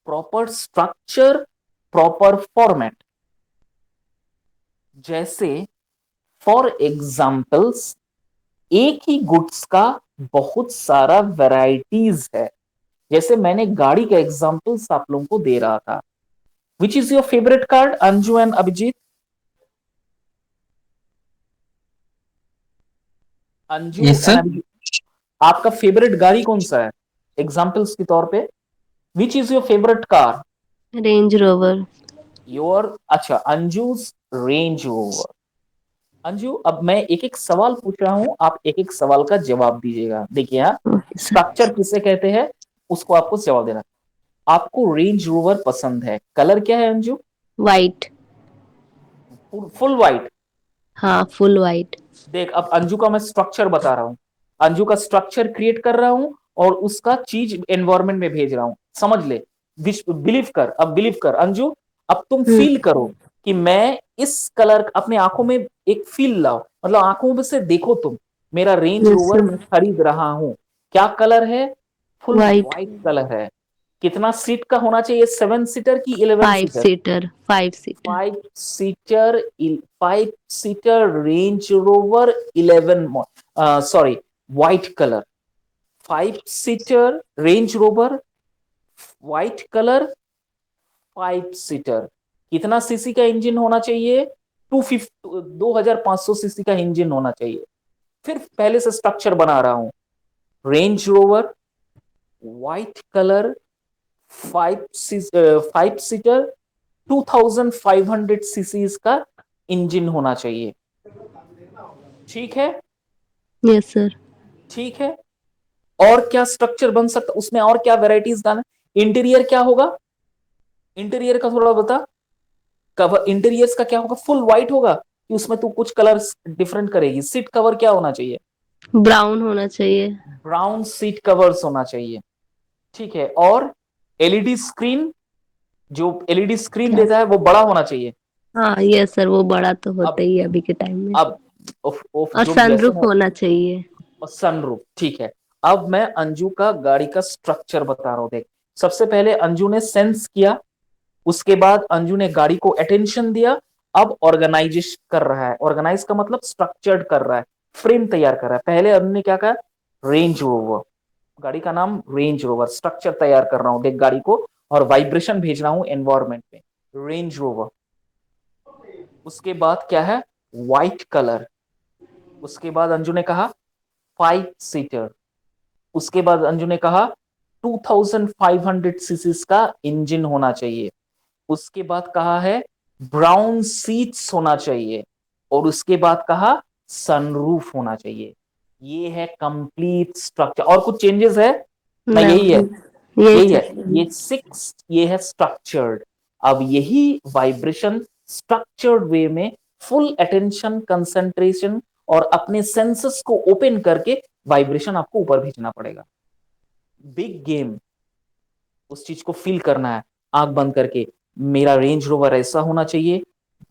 proper structure, proper format। जैसे for examples एक ही goods का बहुत सारा varieties है, जैसे मैंने गाड़ी का एग्जांपल्स आप लोगों को दे रहा था। Which is your favourite card, Anju and Abhijeet? Anju yes, and Abhijeet, आपका फेवरेट गाड़ी कौन सा है एग्जांपल्स के तौर पे? विच is your favourite car? Range rover. Your, अच्छा, अंजूज रेंज रोवर। अंजू अब मैं एक एक सवाल पूछ रहा हूं, आप एक एक सवाल का जवाब दीजिएगा। देखिए हाँ, स्ट्रक्चर किसे कहते हैं उसको आपको जवाब देना। आपको रेंज रोवर पसंद है, कलर क्या है अंजू? वाइट। Full white? हाँ, फुल वाइट। देख अब अंजू का मैं स्ट्रक्चर बता रहा हूं, अंजू का स्ट्रक्चर क्रिएट कर रहा हूं और उसका चीज एनवायरमेंट में भेज रहा हूं, समझ ले, बिलीव कर, अब बिलीव कर अंजू, अब तुम फील करो कि मैं इस कलर, अपने आंखों में एक फील लाओ, मतलब आंखों में से देखो तुम मेरा रेंज यस रोवर सर। मैं खरीद रहा हूं, क्या कलर है? Full white. व्हाइट कलर है। कितना सीट का होना चाहिए? 7 सीटर की 11 seater? 5 seater, 5 seater. 5 seater, 5 seater range rover 11, sorry, white colour. 5 seater range rover white colour, 5 seater. कितना सीसी का इंजन होना चाहिए? 2500 सीसी का इंजन होना चाहिए। फिर पहले से स्ट्रक्चर बना रहा हूं। Range rover white colour, 5 seater, 2500 CC का इंजन होना चाहिए। ठीक है, यस सर। ठीक है। और क्या स्ट्रक्चर बन सकता उसमें, और क्या वेराइटीज डालना? इंटीरियर क्या होगा? इंटीरियर का थोड़ा बता। कवर इंटीरियर्स का क्या होगा? फुल व्हाइट होगा कि उसमें तू कुछ कलर डिफरेंट करेगी? सीट कवर क्या होना चाहिए? ब्राउन होना चाहिए। ब्राउन सीट कवर्स होना चाहिए। ठीक है। और एलईडी स्क्रीन, जो एलईडी स्क्रीन क्या? देता है वो बड़ा होना चाहिए। हाँ यस सर, वो बड़ा तो होता अब ही है अभी के टाइम में। अब और जो जैसे सनरूफ होना चाहिए। सनरूफ, ठीक है। अब मैं अंजू का गाड़ी का स्ट्रक्चर बता रहा हूं, देख। सबसे पहले अंजू ने सेंस किया, उसके बाद अंजू ने गाड़ी को अटेंशन दिया। अब ऑर्गेनाइज कर रहा है। ऑर्गेनाइज का मतलब स्ट्रक्चर्ड कर रहा है, फ्रेम तैयार कर रहा है। पहले अंजू ने क्या कहा? रेंज रोवर, गाड़ी का नाम रेंज रोवर, स्ट्रक्चर तैयार कर रहा हूं देख गाड़ी को, और वाइब्रेशन भेज रहा हूं एनवायरमेंट में, रेंज रोवर। उसके बाद क्या है? White colour. उसके बाद अंजू ने कहा 5 सीटर। उसके बाद अंजू ने कहा 2500 सीसी का इंजन होना चाहिए। उसके बाद कहा है ब्राउन सीट्स होना चाहिए। और उसके बाद कहा सनरूफ होना चाहिए। ये है कंप्लीट स्ट्रक्चर। और कुछ चेंजेस है? ना, यही है, यही यही है। सर। ये 6, ये है स्ट्रक्चर्ड। अब यही वाइब्रेशन स्ट्रक्चर्ड वे में फुल अटेंशन, कंसंट्रेशन और अपने सेंसेस को ओपन करके वाइब्रेशन आपको ऊपर भेजना पड़ेगा। बिग गेम, उस चीज को फील करना है आंख बंद करके। मेरा रेंज रोवर ऐसा होना चाहिए,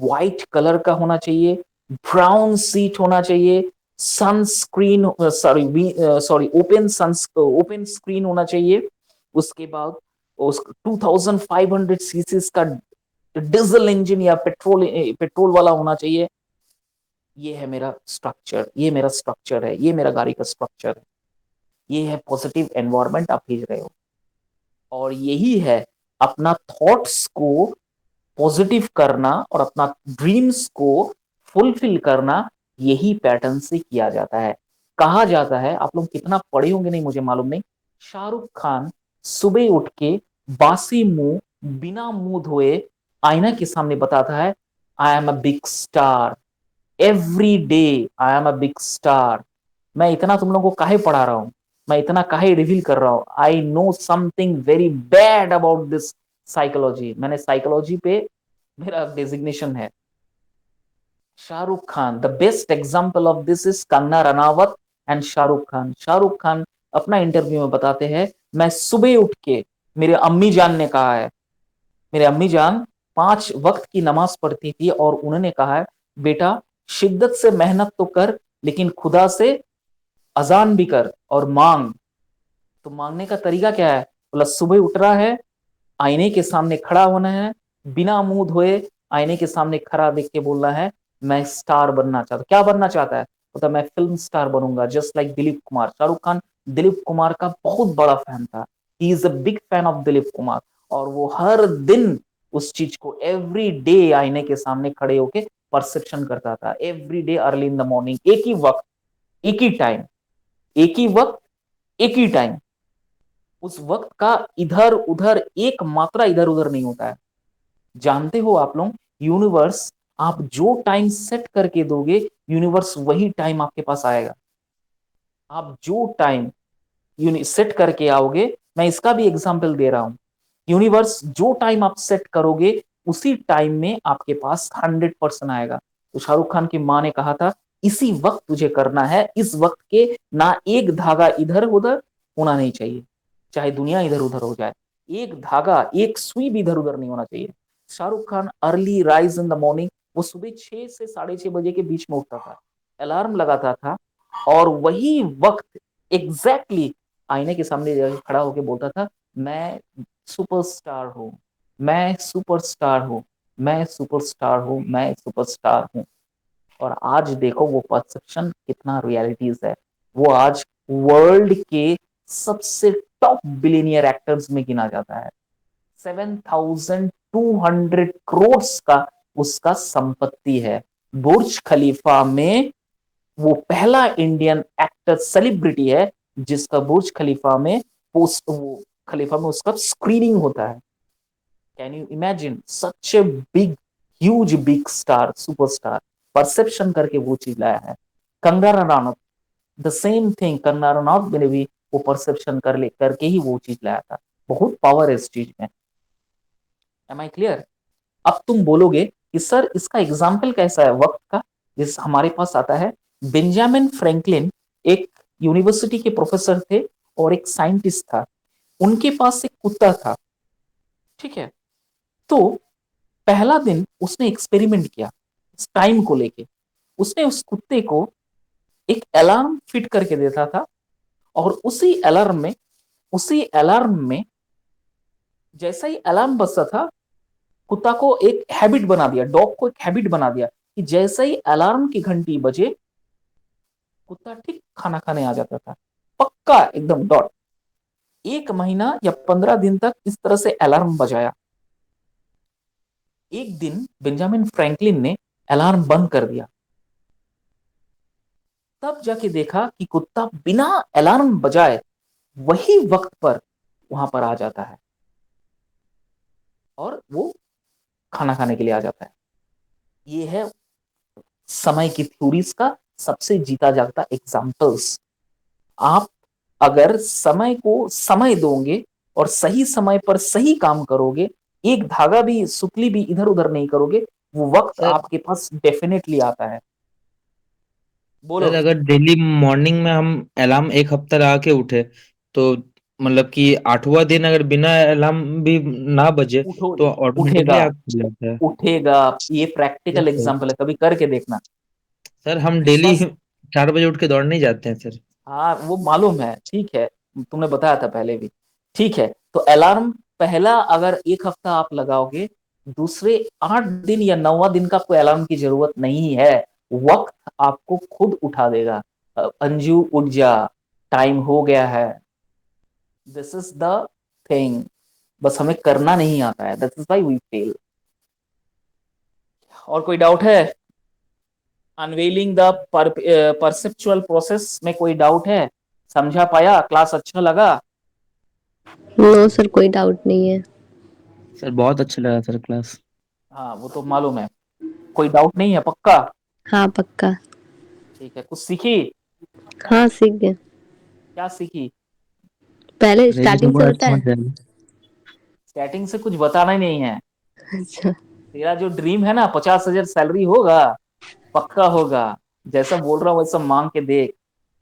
व्हाइट कलर का होना चाहिए, ब्राउन सीट होना चाहिए, सनस्क्रीन, सॉरी ओपन स्क्रीन होना चाहिए। उसके बाद उस 2500 सीसी का डीजल इंजन या पेट्रोल वाला होना चाहिए। ये है मेरा स्ट्रक्चर, ये मेरा स्ट्रक्चर है, ये मेरा गाड़ी का स्ट्रक्चर है। ये है पॉजिटिव एनवायरमेंट आप भेज रहे हो। और यही है अपना थॉट्स को पॉजिटिव करना और अपना ड्रीम्स को फुलफिल करना। यही पैटर्न से किया जाता है। कहा जाता है, आप लोग कितना पढ़े होंगे नहीं मुझे मालूम नहीं, शाहरुख खान सुबह उठ के बासी मुंह, बिना मुंह धोए आईना के सामने बताता है, I am a big star, every day I am a big star. मैं इतना तुम लोगों को काहे पढ़ा रहा हूं? मैं इतना काहे रिवील कर रहा हूं? I know something very bad about this psychology. मैंने साइकोलॉजी पे मेरा डेजिग्नेशन है। Shahrukh Khan, the best example of this is Kangana Ranaut and Shahrukh Khan. Shahrukh Khan अपना इंटरव्यू में बताते हैं, मैं सुबह उठ के, मेरे अम्मी जान ने कहा है, मेरे अम्मी जान 5 वक्त की नमाज पढ़ती थी और उन्होंने कहा है, बेटा शिद्दत से मेहनत तो कर, लेकिन खुदा से अजान भी कर और मांग। तो मांगने का तरीका क्या है? बोला सुबह उठ रहा है, आईने के सामने खड़ा होना है, बिना मुंह धोए आईने के सामने खड़ा देख के बोलना है, मैं स्टार बनना चाहता। क्या बनना चाहता है? बोलता मैं फिल्म स्टार बनूंगा, जस्ट लाइक दिलीप कुमार। शाहरुख खान दिलीप कुमार का बहुत बड़ा फैन था। He is a big fan of Dilip Kumar. और वो हर दिन उस चीज को एवरी डे आईने के सामने खड़े होके परसेप्शन करता था। Every day early in the morning, एक ही वक्त, एक ही टाइम, एक ही वक्त, एक ही टाइम। उस वक्त का इधर उधर एक मात्रा इधर उधर नहीं होता है। जानते हो आप लोग, यूनिवर्स, आप जो टाइम सेट करके दोगे, यूनिवर्स वही टाइम आपके पास आएगा। आप जो टाइम सेट करके आओगे, मैं इसका भी एग्जांपल दे रहा हूं। यूनिवर्स जो टाइम आप सेट करोगे, उसी टाइम में आपके पास 100% आएगा। तो शाहरुख खान की मां ने कहा था, इसी वक्त तुझे करना है, इस वक्त के ना एक धागा इधर उधर होना नहीं चाहिए, चाहे दुनिया इधर उधर हो जाए, एक धागा, एक सुई भी इधर उधर नहीं होना चाहिए। Shahrukh Khan early rise in the morning, वो सुबह 6 से 6:30 बजे के बीच में उठता था, अलार्म लगाता था, और वही वक्त एग्जैक्टली आईने के सामने जाके खड़ा होके बोलता था, मैं सुपरस्टार हूँ, मैं सुपरस्टार हूँ, मैं सुपरस्टार हूँ, मैं सुपरस्टार हूँ। और आज देखो वो परसेप्शन कितना रियलिटीज है। वो आज वर्ल्ड के सबसे टॉप बिलियनियर एक्टर्स में गिना जाता है। 7,200 करोड़ का उसका संपत्ति है। बुर्ज खलीफा में वो पहला इंडियन एक्टर सेलिब्रिटी है जिसका बुर्ज खलीफा में पोस्ट वो खलीफा में उसका स्क्रीनिंग होता है। Can you imagine such a big huge big star superstar perception करके वो चीज लाया है। Kangana Ranaut the same thing, Kangana Ranaut ने भी वो परसेप्शन करके ही वो चीज लाया था। बहुत पावर है इस चीज में। Am I clear? अब तुम बोलोगे कि सर इसका एग्जाम्पल कैसा है वक्त का, जिस हमारे पास आता है बेंजामिन फ्रैंकलिन, एक यूनिवर्सिटी के प्रोफेसर थे और एक साइंटिस्ट था। उनके पास एक कुत्ता था, ठीक है। तो पहला दिन उसने एक्सपेरिमेंट किया इस टाइम को लेके। उसने उस कुत्ते को एक अलार्म फिट करके देता था, और उसी अलार्म में जैसा ही अलार्म बजता था, कुत्ता को एक हैबिट बना दिया, डॉग को एक हैबिट बना दिया कि जैसे ही अलार्म की घंटी बजे कुत्ता ठीक खाना खाने आ जाता था, पक्का एकदम डॉट। 1 महीना या 15 दिन तक इस तरह से अलार्म बजाया। एक दिन बेंजामिन फ्रैंकलिन ने अलार्म बंद कर दिया, तब जाके देखा कि कुत्ता बिना अलार्म बजाए वही वक्त पर वहां पर आ जाता है और वो खाना खाने के लिए आ जाता है। ये है समय की थ्योरीज का सबसे जीता जागता एग्जाम्पल्स। आप अगर समय को समय दोगे और सही समय पर सही काम करोगे, एक धागा भी सुतली भी इधर उधर नहीं करोगे, वो वक्त सर आपके पास डेफिनेटली आता है। बोलो। सर अगर डेली मॉर्निंग में हम अलार्म एक हफ्ता लगा के उठे तो मतलब कि 8वां दिन अगर बिना अलार्म भी ना बजे उठो, तो ऑटोमेटिकली उठेगा, आँख खुल जाता है। उठेगा। ये प्रैक्टिकल यस सर। एग्जाम्पल है, कभी करके देखना। सर हम डेली विश्वास, 4 बजे उठ के दौड़ने जाते हैं सर। हाँ वो मालूम है, ठीक है, तुमने बताया था पहले भी। ठीक है, तो अलार्म पहला अगर एक हफ्ता आप लगाओगे, दूसरे 8 दिन या 9वां दिन का कोई अलार्म की जरूरत नहीं है। वक्त आपको खुद उठा देगा। अंजू उठ जा, टाइम हो गया है। This is the thing. बस हमें करना नहीं आता है, that is why we fail. और कोई डाउट है? अनवेलिंग द परसेप्चुअल प्रोसेस में कोई डाउट है? समझा पाया? क्लास अच्छा लगा? नो सर, कोई डाउट नहीं है। सर बहुत अच्छा लगा सर क्लास। हाँ वो तो मालूम है। कोई डाउट नहीं है पक्का? हाँ पक्का। ठीक है, कुछ सीखी? हाँ सीख गए। क्या सीखी? पहले सर ये जो स्टार्टिंग से वर्ड होता समझ है। जाएगा। स्टार्टिंग से कुछ बताना ही नहीं है। अच्छा। तेरा जो ड्रीम है ना 50,000 सैलरी होगा, पक्का होगा। जैसा बोल रहा हूँ वैसा मांग के देख।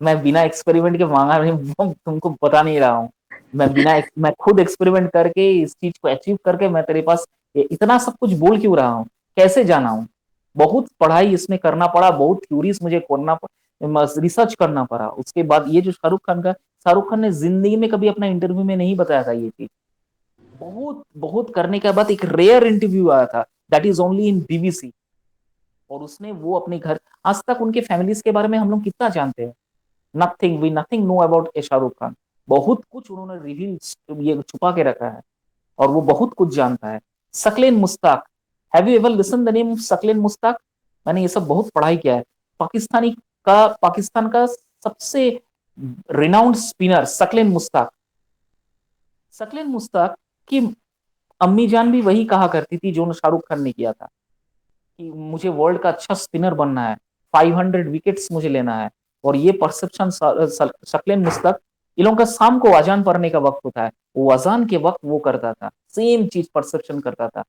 मैं बिना एक्सपेरिमेंट के मांगा नहीं हूँ, तुमको बता नहीं रहा हूँ। मैं खुद एक्सपेरिमेंट करके इस चीज को अचीव करके मैं तेरे पास इतना सब कुछ बोल क्यों रहा हूँ? कैसे जाना हूँ? बहुत पढ़ाई इसमें करना पड़ा, बहुत थ्योरीज मुझे करना, रिसर्च करना पड़ा। उसके बाद ये जो शाहरुख खान ने जिंदगी में कभी अपना इंटरव्यू में नहीं बताया था ये चीज। बहुत बहुत करने के बाद एक रेयर इंटरव्यू आया था, that is only in BBC. और उसने वो अपने घर, आज तक उनके फैमिलीज के बारे में हम लोग कितना जानते हैं? Nothing, we nothing know about a Shahrukh Khan. बहुत कुछ उन्होंने रिवील, ये छुपा के रखा है, और वो बहुत कुछ जानता है। Saqlain Mushtaq, have you ever listen the name of Saqlain Mushtaq? मैंने ये सब बहुत पढ़ाई किया है। पाकिस्तान का सबसे रिनाउंड स्पिनर सकलेन मुश्ताक। सकलेन मुश्ताक की अम्मी जान भी वही कहा करती थी जो शाहरुख खान ने किया था, कि मुझे वर्ल्ड का अच्छा स्पिनर बनना है, 500 विकेट्स मुझे लेना है। और ये परसेप्शन शक्लेन मुस्तक, इन लोगों का शाम को अजान पढ़ने का वक्त होता है, वो अजान के वक्त वो करता था, सेम चीज परसेप्शन करता था।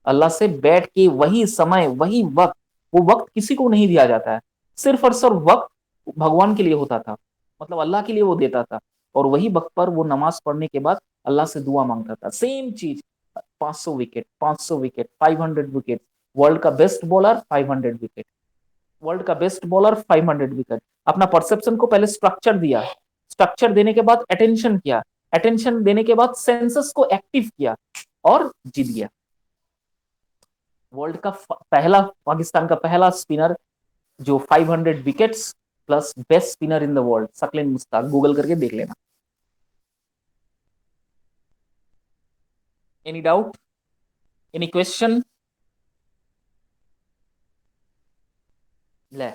अल्लाह से बैठ के वही समय वही वक्त, वो वक्त किसी को नहीं दिया जाता है, सिर्फ और सिर्फ वक्त भगवान के लिए होता था, मतलब अल्लाह के लिए वो देता था। और वही वक्त पर वो नमाज पढ़ने के बाद अल्लाह से दुआ मांगता था, सेम चीज। 500 विकेट, 500 विकेट, 500 विकेट, वर्ल्ड का बेस्ट बॉलर 500 विकेट, वर्ल्ड का बेस्ट बॉलर 500 विकेट। अपना परसेप्शन को पहले स्ट्रक्चर दिया, स्ट्रक्चर देने के बाद अटेंशन किया, अटेंशन देने के बाद सेंसस को एक्टिव किया और जीत गया। वर्ल्ड का पहला, पाकिस्तान का पहला स्पिनर जो 500 wickets plus best spinner in the world, Saqlain Mushtaq, Google करके देख लेना। Any doubt, any question? ले,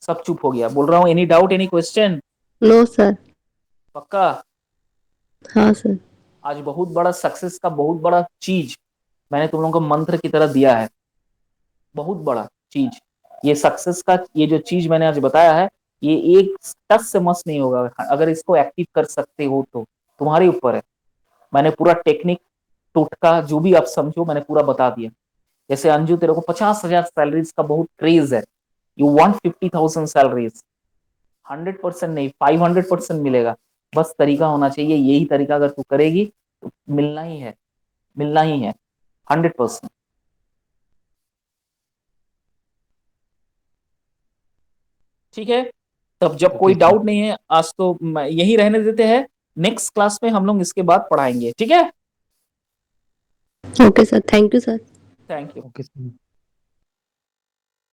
सब चुप हो गया। बोल रहा हूं any doubt, any question? No sir. पक्का? हाँ सर। आज बहुत बड़ा सक्सेस का बहुत बड़ा चीज मैंने तुम लोगों को मंत्र की तरह दिया है, बहुत बड़ा चीज। ये सक्सेस का ये जो चीज मैंने आज बताया है, ये एक टच से मस नहीं होगा। अगर इसको एक्टिव कर सकते हो तो तुम्हारे ऊपर है। मैंने पूरा टेक्निक, टोटका, जो भी आप समझो, मैंने पूरा बता दिया। जैसे अंजू, तेरे को 50,000 सैलरीज का बहुत क्रेज है, यू वांट 50,000 सैलरीज, 100% नहीं 500% मिलेगा। बस तरीका होना चाहिए, यही तरीका अगर तू करेगी तो मिलना ही है, मिलना ही है 100%। ठीक है, तब जब कोई ओके सर। डाउट नहीं है आज तो यही रहने देते हैं। नेक्स्ट क्लास में हम लोग इसके बाद पढ़ाएंगे, ठीक है? Okay sir, thank you sir. Thank you. Okay sir.